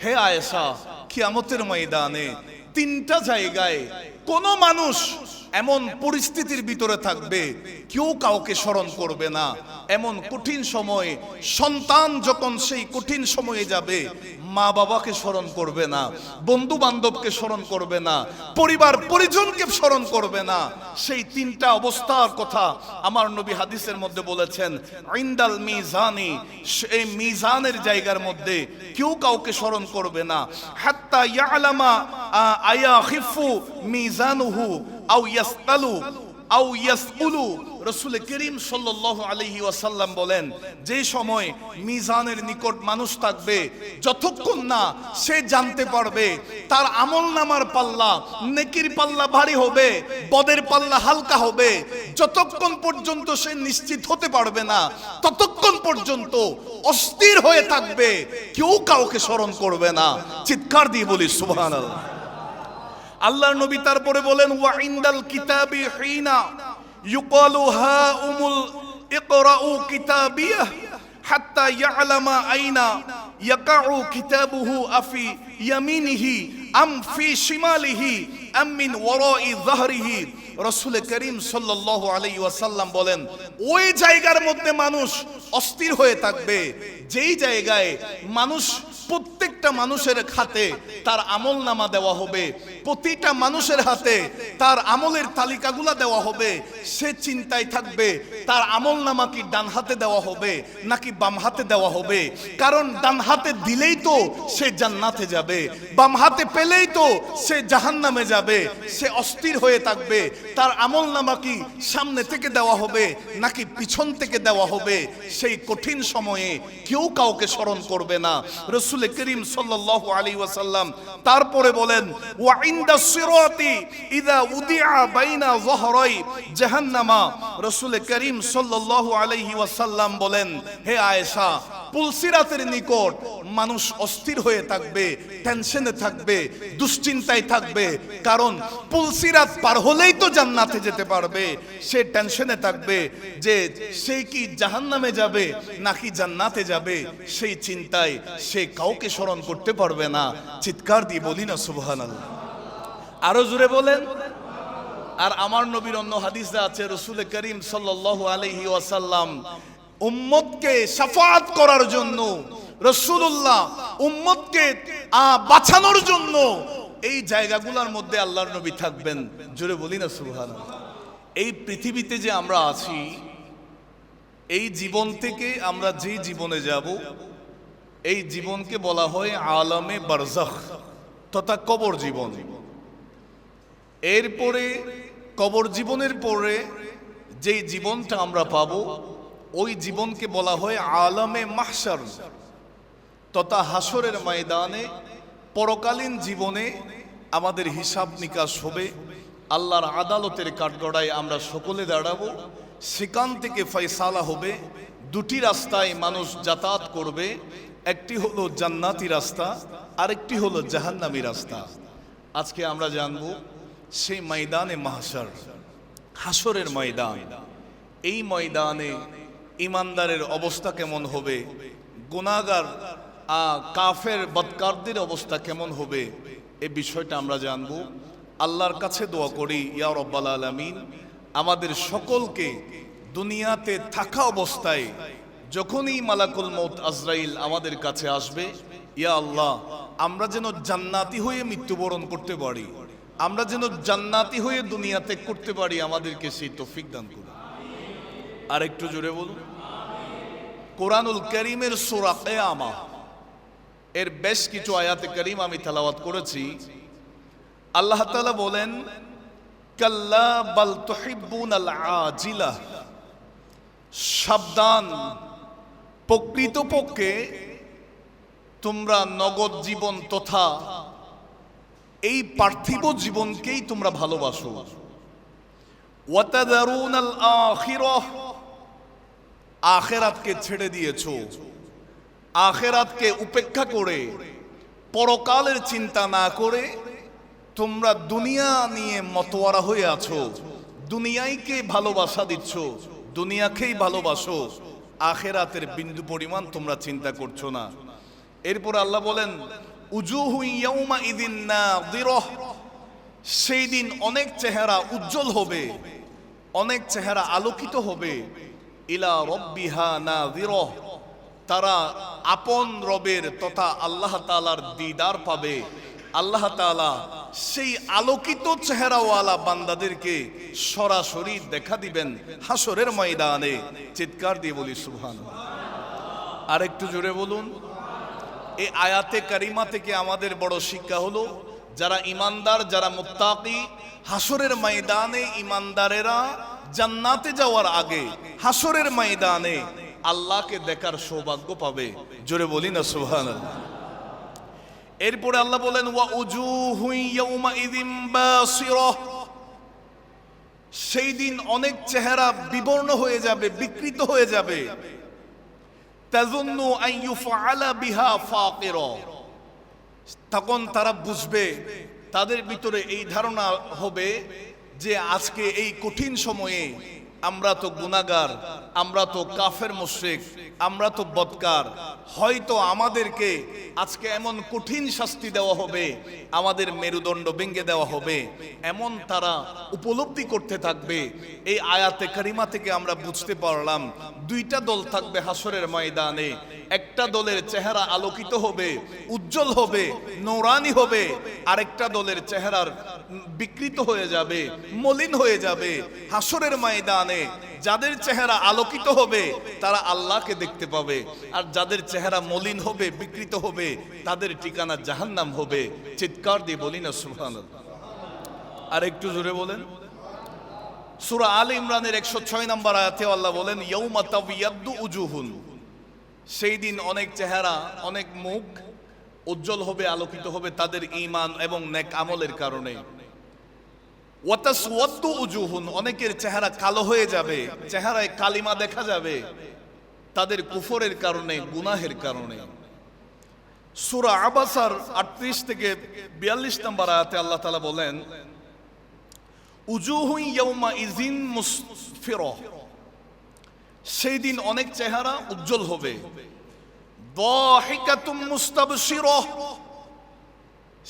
হে আয়েশা, কিয়ামতের ময়দানে তিনটা জায়গায় কোন মানুষ এমন পরিস্থিতির ভিতরে থাকবে কেউ কাউকে স্মরণ করবে না। এমন কঠিন সময়ে সন্তান যখন সেই কঠিন সময়ে যাবে, মা বাবাকে স্মরণ করবে না, বন্ধু বান্ধবকে স্মরণ করবে না, পরিবার পরিজনকে স্মরণ করবে না। সেই তিনটা অবস্থার কথা আমার নবী হাদিসের মধ্যে বলেছেন, ইনদাল মিজানি, এই মিজানের জায়গার মধ্যে কেউ কাউকে স্মরণ করবে না। হাত্তা ইয়ালামা আয়াখিফু মিজানুহু আও ইয়াসতালু আও ইয়াসকুলু। রাসূল করিম সাল্লাল্লাহু আলাইহি ওয়াসাল্লাম বলেন, যে সময় মিজানের নিকট মানুষ থাকবে, যতক্ষণ না সে জানতে পারবে তার আমলনামার পাল্লা, নেকির পাল্লা ভারী হবে, বদের পাল্লা হালকা হবে, যতক্ষণ পর্যন্ত সে নিশ্চিত হতে পারবে না, ততক্ষণ পর্যন্ত অস্থির হয়ে থাকবে, কেউ কাউকে স্মরণ করবে না। চিৎকার দিয়ে বলি সুবহানাল্লাহ। আল্লাহর নবী তারপরে বলেন, ওয়া ইনদাল কিতাবি হিনা ইউকালু হাউমুল ইকরাউ কিতাবিয়াহ হাত্তা ইয়ালামা আইনা ইয়াকাউ কিতাবুহু আফি ইয়ামিনিহি আম ফি শিমালিহি আম মিন ওয়ারাই যাহরিহি। রাসূল করিম সাল্লাল্লাহু আলাইহি ওয়াসাল্লাম বলেন, ওই জায়গার মধ্যে মানুষ অস্থির হয়ে থাকবে যেই জায়গায় মানুষ, প্রত্যেকটা মানুষের হাতে তার আমল নামা দেওয়া হবে, প্রতিটা মানুষের হাতে তার আমলের তালিকাগুলা দেওয়া হবে। সে চিন্তায় থাকবে তার আমল নামা কি ডান হাতে দেওয়া হবে নাকি বাম হাতে দেওয়া হবে, কারণ ডান হাতে দিলেই তো সে জান্নাতে যাবে, বাম হাতে পেলেই তো সে জাহান্নামে যাবে। সে অস্থির হয়ে থাকবে তার আমল নামা কি সামনে থেকে দেওয়া হবে নাকি পিছন থেকে দেওয়া হবে। সেই কঠিন সময়ে কেউ কাউকে স্মরণ করবে না। রাসূল করিম সাল্লাল্লাহু আলাইহি ওয়াসাল্লাম তারপরে বলেন, ওয়া ইনদা সিরাতি ইযা উদিআ বাইনা যহরাই জাহান্নামা। রাসূল করিম সাল্লাল্লাহু আলাইহি ওয়াসাল্লাম বলেন, হে আয়েশা, পুলসিরাতের নিকট মানুষ অস্থির হয়ে থাকবে, টেনশনে থাকবে, দুশ্চিন্তায় থাকবে, কারণ পুলসিরাত পার হলেই তো জান্নাতে যেতে পারবে। সে টেনশনে থাকবে যে সে কি জাহান্নামে যাবে নাকি জান্নাতে যাবে, সেই চিন্তায় সে কাউকে স্মরণ করতে পারবে না। চিৎকার দিয়ে বলি না সুবহানাল্লাহ। আরো জোরে বলেন। আর আমার নবীর অন্য হাদিসে আছে, রাসূল করিম সাল্লাল্লাহু আলাইহি ওয়াসাল্লাম উম্মতকে শাফাআত করার জন্য, রাসূলুল্লাহ উম্মতকে বাঁচানোর জন্য এই জায়গাগুলোর মধ্যে আল্লাহর নবী থাকবেন। জোরে বলি না সুবহানাল্লাহ। এই পৃথিবীতে যে আমরা আছি, এই জীবন থেকে আমরা যে জীবনে যাব, এই জীবনকে বলা হয় আলামে বারজাখ তথা কবর জীবন। এরপরে কবর জীবনের পরে যেই জীবনটা আমরা পাবো, ওই জীবনকে বলা হয় আলামে মাহশার তথা হাসরের ময়দানে। পরকালীন জীবনে আমাদের হিসাব নিকাশ হবে, আল্লাহর আদালতের কাঠগড়ায় আমরা সকলে দাঁড়াবো, সেখান থেকে ফয়সালা হবে। দুটি রাস্তায় মানুষ যাতায়াত করবে, একটি হলো জান্নাতি রাস্তা, আরেকটি হলো জাহান্নামী রাস্তা। আজকে আমরা জানবো সেই ময়দানে মাহশার, হাসরের ময়দান। এই ময়দানে ইমানদারের অবস্থা কেমন হবে, গুনাহগার কাফের বদকারদের অবস্থা কেমন হবে, এই বিষয়টা আমরা জানবো। আল্লাহর কাছে দোয়া করি, ইয়া রাব্বাল আলামিন, আমাদের সকলকে দুনিয়াতে থাকা অবস্থায় যখনই মালাকুল মউত আজরাইল আমাদের কাছে আসবে, ইয়া আল্লাহ, আমরা যেন জান্নাতি হয়ে মৃত্যুবরণ করতে পারি, আমরা যেন জান্নাতি হয়ে দুনিয়াতে করতে পারি, আমাদেরকে সেই তৌফিক দান করুন। আর একটু জোরে বলুন। কোরআনুল কারীমের সূরা কিয়ামা এর বেশ কিছু আয়াতে কারীম আমি তেলাওয়াত করেছি। আল্লাহ তাআলা বলেন, কাল্লা বাল তুহিব্বুনাল আজিলা, সাবধান, প্রকৃতপক্ষে তোমরা নগদ জীবন তথা এই পার্থিব জীবনকেই তোমরা ভালোবাসো। ওয়াতাদারুনাল আখিরাহ, আখিরাতকে ছেড়ে দিয়েছো, আখিরাতকে উপেক্ষা করে, পরকালের চিন্তা না করে তোমরা দুনিয়া নিয়ে মতোয়ারা হয়ে আছো, দুনিয়াকে ভালোবাসা দিচ্ছ, দুনিয়াকেই ভালোবাসো, আখিরাতের বিন্দু পরিমাণ তোমরা চিন্তা করছো না। এরপর আল্লাহ বলেন, উজুহু ইয়াউমাইযিন নাযিরাহ, সেই দিন অনেক চেহারা উজ্জ্বল হবে, অনেক চেহারা আলোকিত হবে। ইলা রাব্বিহা নাযিরাহ, তারা আপন রবের তথা আল্লাহ তাআলার দিদার পাবে। আল্লাহ তাআলা সেই আলোকিত চেহারাওয়ালা বান্দাদেরকে সরাসরি দেখা দিবেন হাসরের ময়দানে। চিৎকার দিয়ে বলি সুবহানাল্লাহ। আর একটু জোরে বলুন। এই আয়াতে কারিমা থেকে আমাদের বড় শিক্ষা হলো, যারা ইমানদার, যারা মুত্তাকি, হাসরের ময়দানে ইমানদারেরা জান্নাতে যাওয়ার আগে হাসরের ময়দানে আল্লাহকে দেখার সৌভাগ্য পাবে। জোরে বলি না সুবহানাল্লাহ। এরপরে আল্লাহ বলেন ওয়া উজুহু ইয়াউমাইযিন বাসিরাহ, সেই দিন অনেক চেহারা বিবর্ণ হয়ে যাবে, বিকৃত হয়ে যাবে। তাযুন্নু আন ইউফআলা বিহা ফাকিরা, তখন তারা বুঝবে, তাদের ভিতরে এই ধারণা হবে যে আজকে এই কঠিন সময়ে আমরা তো গুনাহগার, আমরা তো কাফের মুশরিক, আমরা তো বদকার, হয়তো আমাদেরকে আজকে এমন কঠিন শাস্তি দেওয়া হবে, আমাদের মেরুদণ্ড ভেঙে দেওয়া হবে, এমন তারা উপলব্ধি করতে থাকবে। এই আয়াতে কারিমা থেকে আমরা বুঝতে পারলাম দুইটা দল থাকবে হাসরের ময়দানে। একটা দলের চেহারা আলোকিত হবে, উজ্জ্বল হবে, নূরানি হবে, আরেকটা দলের চেহারার বিকৃত হয়ে যাবে, মলিন হয়ে যাবে। হাসরের ময়দানে যাদের চেহারা আলোকিত হবে তারা আল্লাহকে দেখতে পাবে, আর যাদের চেহারা মলিন হবে, বিকৃত হবে, তাদের ঠিকানা জাহান্নাম হবে। চিৎকার দিয়ে বলি না সুবহানাল্লাহ। আর একটু জোরে বলেন। সূরা আলে ইমরানের 106 নম্বর আয়াতে আল্লাহ বলেন ইয়াউমা তাবিয়াদ্দু উজুহুন, সেই দিন অনেক চেহারা, অনেক মুখ উজ্জ্বল হবে, আলোকিত হবে তাদের ঈমান এবং নেক আমলের কারণে। ওয়া তাসওয়াদ্দু উজুহুন, অনেকের চেহারা কালো হয়ে যাবে, চেহারায় কালিমা দেখা যাবে তাদের কুফরের কারণে, গুনাহের কারণে। সূরা আবাসার 38 থেকে 42 নম্বর আয়াতে আল্লাহ তাআলা বলেন উজুহু ইয়াউমাইযিন মুসফিরাহ, সেই দিন অনেক চেহারা উজ্জ্বল হবে। দাহিকাতুম মুস্তাবশিরাহ,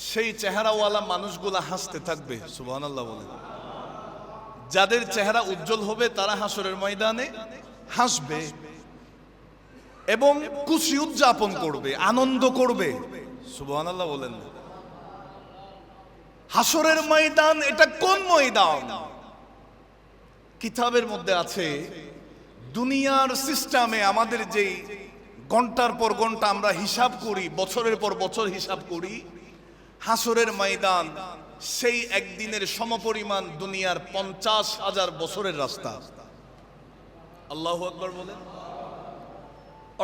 সেই চেহারাওয়ালা মানুষগুলা হাসতে থাকবে। সুবহানাল্লাহ বলেন। যাদের চেহারা উজ্জ্বল হবে তারা হাসরের ময়দানে হাসবে এবং খুশি উদযাপন করবে, আনন্দ করবে। সুবহানাল্লাহ বলেন। হাসরের ময়দান এটা কোন ময়দান? কিতাবের মধ্যে আছে, দুনিয়ার সিস্টেমে আমাদের যেই ঘন্টার পর ঘন্টা আমরা হিসাব করি, বছরের পর বছর হিসাব করি, হাসরের ময়দান সেই একদিনের সমপরিমাণ দুনিয়ার 50,000 বছরের রাস্তা। আল্লাহু আকবার বলেন।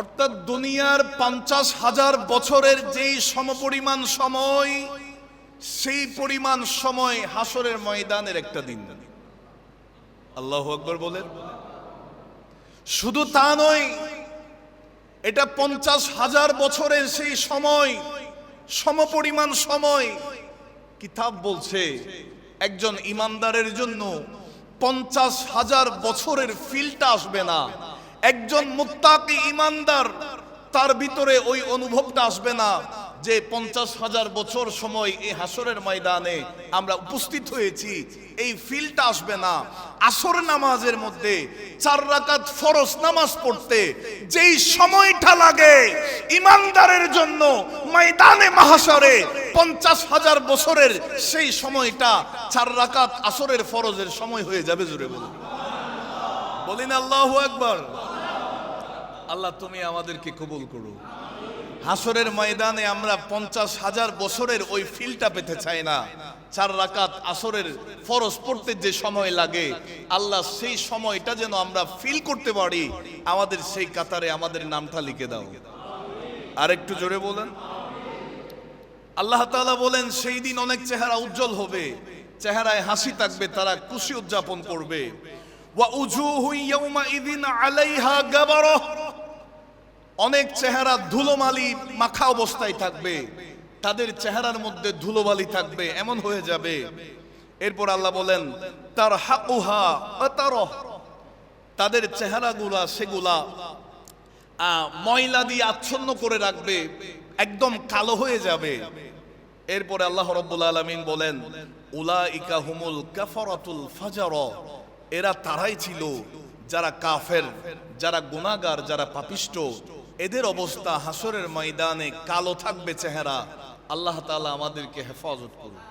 অর্থাৎ দুনিয়ার 50,000 বছরের যেই সমপরিমাণ সময়, সেই পরিমাণ সময় হাসরের ময়দানের একটা দিন। আল্লাহু আকবার বলেন। শুধু তা নয়, এটা 50,000 বছরের সেই সময়, সমপরিমাণ সময়। কিতাব বলছে একজন ইমানদারের জন্য 50,000 বছরের ফিলটা আসবে না। একজন মুত্তাকি ইমানদার, তার ভিতরে ওই অনুভবটা আসবে না যে 50,000 বছর সময় এই হাসরের ময়দানে আমরা উপস্থিত হয়েছি, এই ফিলটা আসবে না। আসর নামাজের মধ্যে 4 রাকাত ফরজ নামাজ পড়তে যেই সময়টা লাগে ইমানদারের জন্য ময়দানে মাহশরে, 50,000 বছরের সেই সময়টা 4 রাকাত আসরের ফরজের সময় হয়ে যাবে। জোরে বলুন, বলেন আল্লাহু আকবার। আল্লাহ তুমি আমাদেরকে কবুল করো। হাসরের ময়দানে আমরা 50,000 বছরের ওই ফিলটা পেতে চাই না। 4 রাকাত আসরের ফরজ পড়তে যে সময় লাগে, আল্লাহ সেই সময়টা যেন আমরা ফিল করতে পারি, আমাদের সেই কাতারে আমাদের নামটা লিখে দাও। আর একটু জোরে বলেন। আল্লাহ তাআলা বলেন সেই দিন অনেক চেহারা উজ্জ্বল হবে, চেহারায় হাসি থাকবে, তারা খুশি উদযাপন করবে। ওয়া উজুহু ইয়াউমাইযিন আলাইহা গাবারাহ, অনেক চেহারা ধুলোমালি মাখা অবস্থায় থাকবে, তাদের চেহারার মধ্যে ধুলোবালি থাকবে, এমন হয়ে যাবে। এরপর আল্লাহ বলেন তারহাকুহা আতারাহ, তাদের চেহারাগুলা সেগুলা ময়লা দিয়ে আচ্ছন্ন করে রাখবে, একদম কালো হয়ে যাবে। এরপরে আল্লাহ রাব্বুল আলামিন বলেন, উলাইকা হুমুল কাফারাতুল ফাজার, এরা তারাই ছিল যারা কাফের, যারা গুনাহগার, যারা পাপিষ্ট। এদের অবস্থা হাসরের ময়দানে কালো থাকবে চেহারা। আল্লাহ তাআলা আমাদেরকে হেফাজত করুন।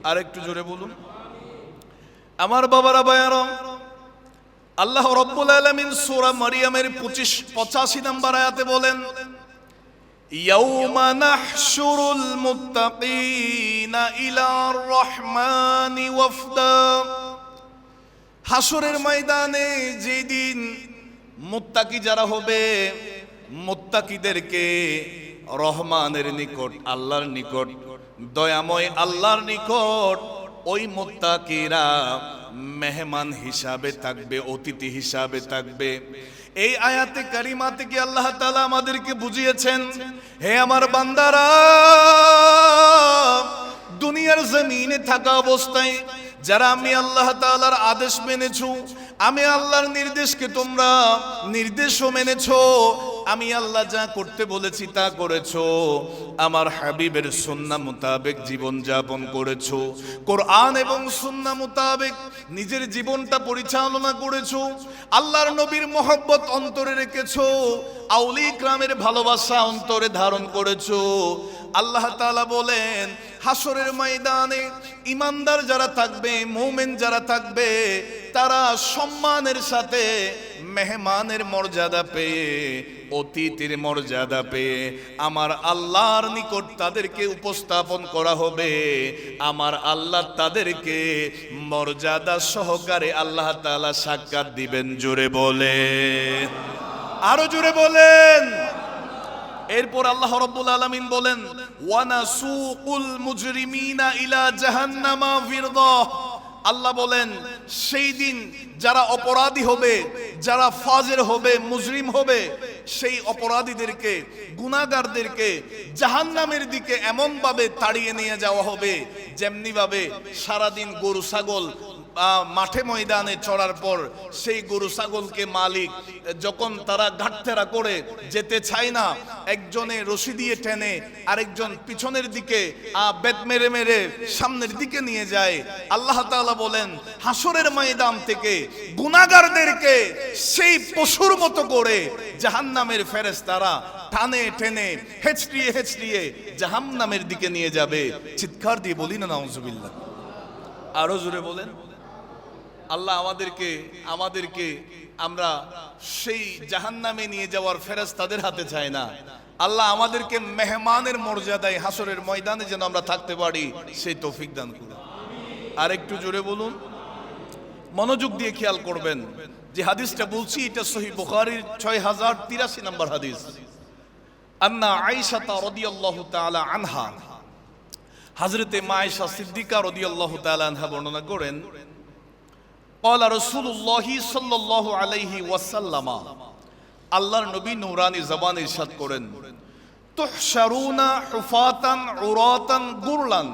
আর একটু জোরে বলুন। আমার বাবারা ভাইয়ারা, আল্লাহ রাব্বুল আলামিন সূরা মারইয়ামের 85 নম্বর আয়াতে বলেন, ইয়াউমা নাহশুরুল মুত্তাকিনা ইলার রহমানি ওয়াফদা। হাসরের ময়দানে যেদিন মুত্তাকি যারা হবে, মুত্তাকিদেরকে রহমানের নিকট, আল্লাহর নিকট, দয়াময় আল্লাহর নিকট ওই মুত্তাকিরা মেহমান হিসাবে থাকবে, অতিথি হিসাবে থাকবে। এই আয়াতে কারিমা থেকে আল্লাহ তাআলা আমাদেরকে বুঝিয়েছেন, হে আমার বান্দারা, দুনিয়ার জমিনে থাকা অবস্থায় যারা আমি আল্লাহ তাআলার আদেশ মেনেছো, আমি আল্লাহর নির্দেশকে তোমরা নির্দেশও মেনেছো, আমি আল্লাহ যা করতে বলেছি তা করেছো, আমার হাবিবের সুন্নাহ মোতাবেক জীবন যাপন করেছো, কোরআন এবং সুন্নাহ মোতাবেক নিজের জীবনটা পরিচালনা করেছো, আল্লাহর নবীর মহব্বত অন্তরে রেখেছো, আউলিয়া কিরামের ভালোবাসা অন্তরে ধারণ করেছো। আল্লাহ তাআলা বলেন, হাসরের ময়দানে ইমানদার যারা থাকবে, মুমিন যারা থাকবে, তারা সম্মানের সাথে মেহমানের মর্যাদা পেয়ে, অতিথির মর্যাদা পেয়ে আমার আল্লাহর নিকট তাদেরকে উপস্থাপন করা হবে। আমার আল্লাহ তাদেরকে মর্যাদা সহকারে আল্লাহ তাআলা সাক্ষাৎ দিবেন। জোরে বলেন, আরো জোরে বলেন। এরপর আল্লাহ রাব্বুল আলামিন বলেন, ওয়া নাসুকুল মুজরিমিনা ইলা জাহান্নামা ফিরদা। আল্লাহ বলেন, সেই দিন যারা অপরাধী হবে, যারা ফাজির হবে, মুজরিম হবে, সেই অপরাধীদেরকে, গুনাহগারদেরকে জাহান্নামের দিকে এমন ভাবে তাড়িয়ে নিয়ে যাওয়া হবে যেমনি ভাবে সারাদিন গরু ছাগল মাঠে ময়দানে চড়ার পর সেই গরু ছাগলকে মালিক যখন তারা ঘাটতেরা করে যেতে চায় না, একজনে রশি দিয়ে টেনে আরেকজন পিছনের দিকে বেত মেরে মেরে সামনের দিকে নিয়ে যায়। আল্লাহ তাআলা বলেন, হাসরের ময়দান থেকে গুনাহগারদেরকে সেই পশুর মতো করে জাহান্নামের ফেরেশতারা টানে টেনে হেঁচড়িয়ে হেঁচড়িয়ে জাহান্নামের দিকে নিয়ে যাবে। চিৎকার দিয়ে বলি না নাউজুবিল্লাহ। আরো জোরে বলেন। আল্লাহ আমাদেরকে আমরা সেই জাহান্নামে নিয়ে যাওয়ার ফেরেশতাদের হাতে চাই না। আল্লাহ আমাদেরকে মেহমানের মর্যাদায় হাসরের ময়দানে যেন আমরা থাকতে পারি, সেই তৌফিক দান করুন। আর একটু জোরে বলুন, মনোযোগ দিয়ে খেয়াল করবেন। যে হাদিসটা বলছি এটা সহিহ বুখারীর 6083 নম্বর হাদিস। আন্না আয়েশা রাদিয়াল্লাহু তাআলা আনহা, হযরতে মা আয়েশা সিদ্দিকা রাদিয়াল্লাহু তাআলা আনহা বর্ণনা করেন, ক্বালা রাসূলুল্লাহি সাল্লাল্লাহু আলাইহি ওয়াসাল্লাম, আল্লাহর নবী নূরানী জবানে ইরশাদ করেন, তুহশারুনা হুফাতান উরাতান গুরলান।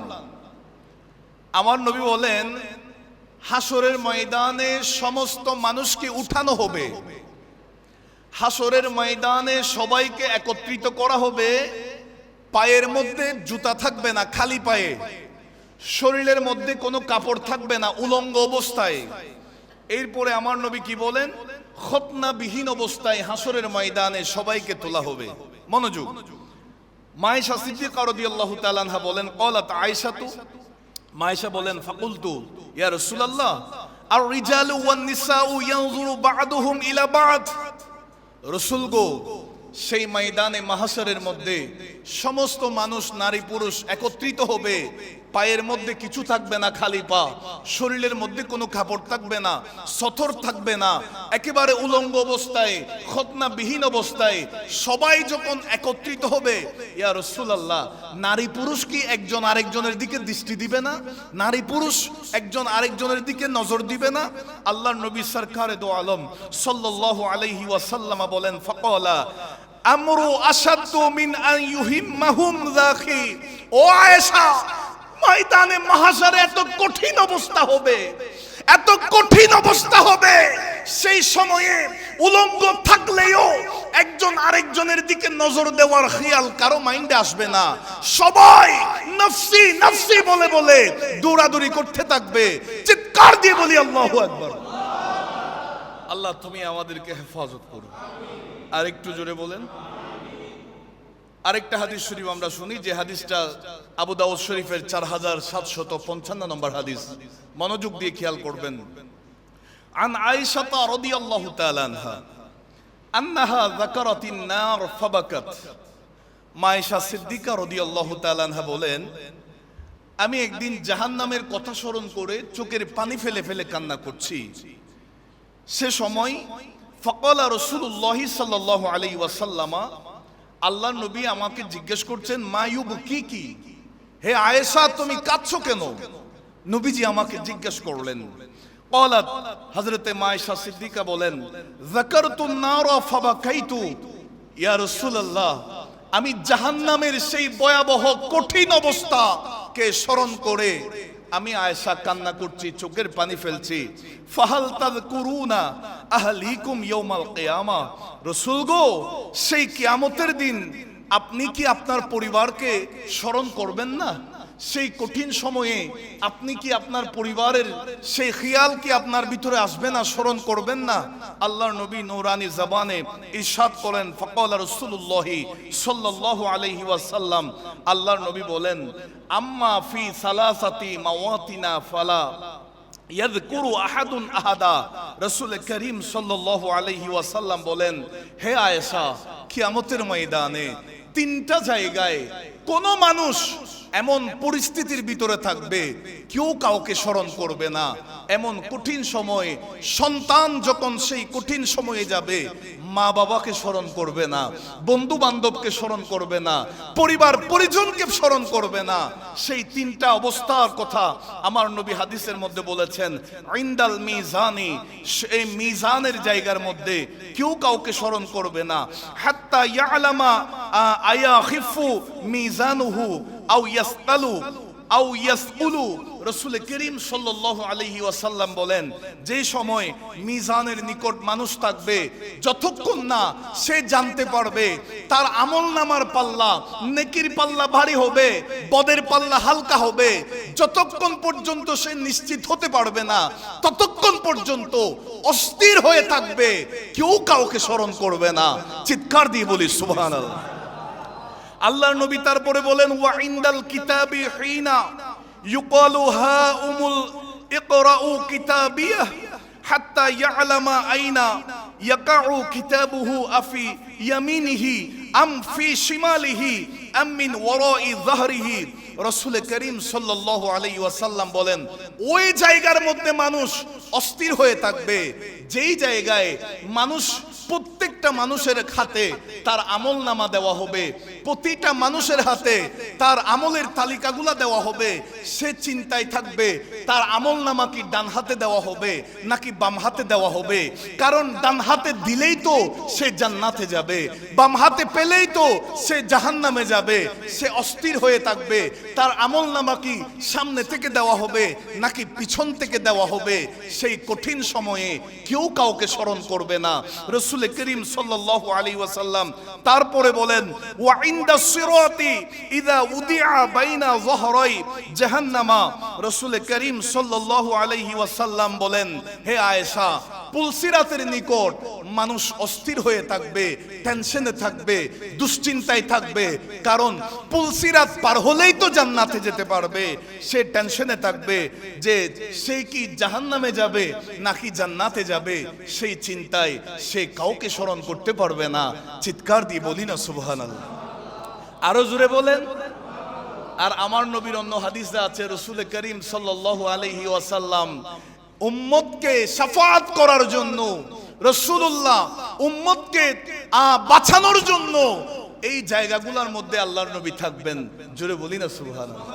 আমার নবী বলেন, হাসরের ময়দানে সমস্ত মানুষকে উঠানো হবে, হাসরের ময়দানে সবাইকে একত্রিত করা হবে, পায়ের মধ্যে জুতা থাকবে না, খালি পায়ে, শরীরের মধ্যে কোনো কাপড় থাকবে না, উলঙ্গ অবস্থায়। এরপরে আমার নবী কি বলেন, খতনাবিহীন অবস্থায় হাসরের ময়দানে সবাইকে তোলা হবে। মনোযোগ। মা আয়েশা সিদ্দিকা রাদিয়াল্লাহু তাআলা আনহা বলেন, ক্বালাত আয়েশাতু, মা আয়েশা বলেন, ফাকুলতু ইয়া রাসূলুল্লাহ আর রিজালু ওয়ান নিসাউ ইয়ানজুরু বা'দুহুম ইলা বা'দ। রাসূল গো, সেই ময়দানে মাহশরের মধ্যে সমস্ত মানুষ, নারী পুরুষ একত্রিত হবে, পায়ের মধ্যে কিছু থাকবে না, খালি পা, শরীরের মধ্যে কোনো কাপড় থাকবে না, সতর থাকবে না, একেবারে উলঙ্গ অবস্থায়, খতনাবিহীন অবস্থায় সবাই যখন একত্রিত হবে, ইয়া রাসূলুল্লাহ, নারী পুরুষ কি একজন আরেকজনের দিকে দৃষ্টি দিবে না? নারী পুরুষ একজন আরেকজনের দিকে নজর দিবে না? আল্লাহর নবী সরকারে দো আলম সাল্লাল্লাহু আলাইহি ওয়াসাল্লাম বলেন, ফাকালা আমরু আশাদ্দু মিন আন ইউহিম্মাহুম যাকি। ও আয়েশা, ময়দানে মাহশারে এত কঠিন অবস্থা হবে, এত কঠিন অবস্থা হবে, সেই সময়ে উলঙ্গ থাকলেও একজন আরেকজনের দিকে নজর দেওয়ার খেয়াল কারো মাইন্ডে আসবে না। সবাই নফসি নফসি বলে বলে দৌড়াদৌড়ি করতে থাকবে। চিৎকার দিয়ে বলি আল্লাহু আকবার। আল্লাহ তুমি আমাদেরকে হেফাজত করো। আর একটু জোরে বলেন। আরেকটা হাদিস শরীফ আমরা শুনি, যে হাদিসটা আবু দাউদ শরীফের 4755 নম্বর হাদিস। মনোযোগ দিয়ে খেয়াল করবেন। আন আয়েশা রাদিয়াল্লাহু তাআলা আনহা আন্নাহা যাকারাতিন নার ফাবাকাত। মা আয়েশা সিদ্দিকা রাদিয়াল্লাহু তাআলা আনহা বলেন, আমি একদিন জাহান্নামের কথা স্মরণ করে চোখের পানি ফেলে ফেলে কান্না করছি। সে সময় ফাকালা রাসূলুল্লাহ সাল্লাল্লাহু আলাইহি ওয়াসাল্লাম, আল্লাহর নবী আমাকে জিজ্ঞেস করছেন, মা ইউবকি, হে আয়েশা তুমি কাঁদছো কেন? নবীজি আমাকে জিজ্ঞেস করলেন। ক্বালাত, হযরতে মা আয়েশা সিদ্দিকা বলেন, যাকারতুন নারা ফাবাকাইতু ইয়া রাসূলুল্লাহ, আমি জাহান্নামের সেই ভয়াবহ কঠিন অবস্থাকে স্মরণ করে আমি আয়েশা কান্না করছি, চোখের পানি ফেলছি। ফাহাল তাযকুরুনা আহলিকুম ইয়াউমাল কিয়ামা, রাসূল গো, সেই কিয়ামতের দিন আপনি কি আপনার পরিবারকে স্মরণ করবেন না? সেই কঠিন সময়ে আপনি কি আপনার পরিবারের সেই খেয়াল কি আপনার ভিতরে আসবে না, স্মরণ করবেন না? আল্লাহর নবী নূরানী জবানে ইরশাদ করেন, ফাকালা রাসূলুল্লাহ সাল্লাল্লাহু আলাইহি ওয়াসাল্লাম, আল্লাহর নবী বলেন, আম্মা ফি সালাসাতি মাওয়াতিনা ফালা ইয়াযকুরু আহাদুন আহাদা। রাসূল করিম সাল্লাল্লাহু আলাইহি ওয়াসাল্লাম বলেন, হে আয়েশা, কিয়ামতের ময়দানে তিনটা জায়গায় কোন মানুষ এমন পরিস্থিতির ভিতরে থাকবে, কেউ কাউকে স্মরণ করবে না। এমন কঠিন সময়, সন্তান যখন সেই কঠিন সময়ে যাবে, মা বাবাকে স্মরণ করবে না, বন্ধু বান্ধবকে স্মরণ করবে না, পরিবার পরিজনকে স্মরণ করবে না। সেই তিনটা অবস্থার কথা আমার নবী হাদিসের মধ্যে বলেছেন, ইনদাল মিজানি, এই মিজানের জায়গার মধ্যে কেউ কাউকে স্মরণ করবে না। হাত্তা ইয়ালামা আয়া খিফু মিজানুহু আও ইয়াসকালু আও ইয়াসকুলু। রাসূল করিম সাল্লাল্লাহু আলাইহি ওয়াসাল্লাম বলেন, যে সময় মিজানের নিকট মানুষ থাকবে, যতক্ষণ না সে জানতে পারবে তার আমলনামার পাল্লা, নেকির পাল্লা ভারী হবে, বদের পাল্লা হালকা হবে, যতক্ষণ পর্যন্ত সে নিশ্চিত হতে পারবে না, ততক্ষণ পর্যন্ত অস্থির হয়ে থাকবে, কেউ কাউকে স্মরণ করবে না। চিৎকার দিয়ে বলি সুবহানাল্লাহ। আল্লাহর নবী তারপরে বলেন, ওয়া ইনদাল কিতাবি হিনা ইউকালু হা উমুল ইকরাউ কিতাবিয়াহ হাত্তা ইয়ালামা আইনা ইয়াকাউ কিতাবুহু আফি ইয়ামিনিহি আম ফি শিমালিহি আম মিন ওয়ারাই যাহরিহি। রাসূল করিম সাল্লাল্লাহু আলাইহি ওয়াসাল্লাম বলেন, ওই জায়গার মধ্যে মানুষ অস্থির হয়ে থাকবে, যেই জায়গায় মানুষ, প্রত্যেকটা মানুষের হাতে তার আমল নামা দেওয়া হবে, প্রতিটা মানুষের হাতে তার আমলের তালিকাগুলা দেওয়া হবে। সে চিন্তায় থাকবে তার আমল নামা কি ডান হাতে দেওয়া হবে নাকি বাম হাতে দেওয়া হবে, কারণ ডান হাতে দিলেই তো সে জান্নাতে যাবে, বাম হাতে পেলেই তো সে জাহান্নামে যাবে। সে অস্থির হয়ে থাকবে তার আমল নামা কি সামনে থেকে দেওয়া হবে নাকি পিছন থেকে দেওয়া হবে। সেই কঠিন সময়ে কেউ কাউকে স্মরণ করবে না। রাসূল করিম সাল্লাল্লাহু আলাইহি ওয়াসাল্লাম তারপরে বলেন, ওয়া ইনদা সিরাতি ইযা উদিআ বাইনা যহরাই জাহান্নামা। রাসূল করিম সাল্লাল্লাহু আলাইহি ওয়াসাল্লাম বলেন, হে আয়েশা, পুলসিরাতের নিকট মানুষ অস্থির হয়ে থাকবে, টেনশনে থাকবে, দুশ্চিন্তায় থাকবে, কারণ পুলসিরাত পার হলেই তো জান্নাতে যেতে পারবে। সে টেনশনে থাকবে যে সে কি জাহান্নামে যাবে নাকি জান্নাতে যাবে, সেই চিন্তায় সে কাউকে স্মরণ করতে পারবে না। চিৎকার দিয়ে বলি না সুবহানাল্লাহ। আরো জোরে বলেন। আর আমার নবীর অন্য হাদিসে আছে, রাসূল করিম সাল্লাল্লাহু আলাইহি ওয়াসাল্লাম উম্মতকে শাফাআত করার জন্য, রাসূলুল্লাহ উম্মতকে বাঁচানোর জন্য এই জায়গাগুলোর মধ্যে আল্লাহর নবী থাকবেন। জোরে বলি না সুবহানাল্লাহ।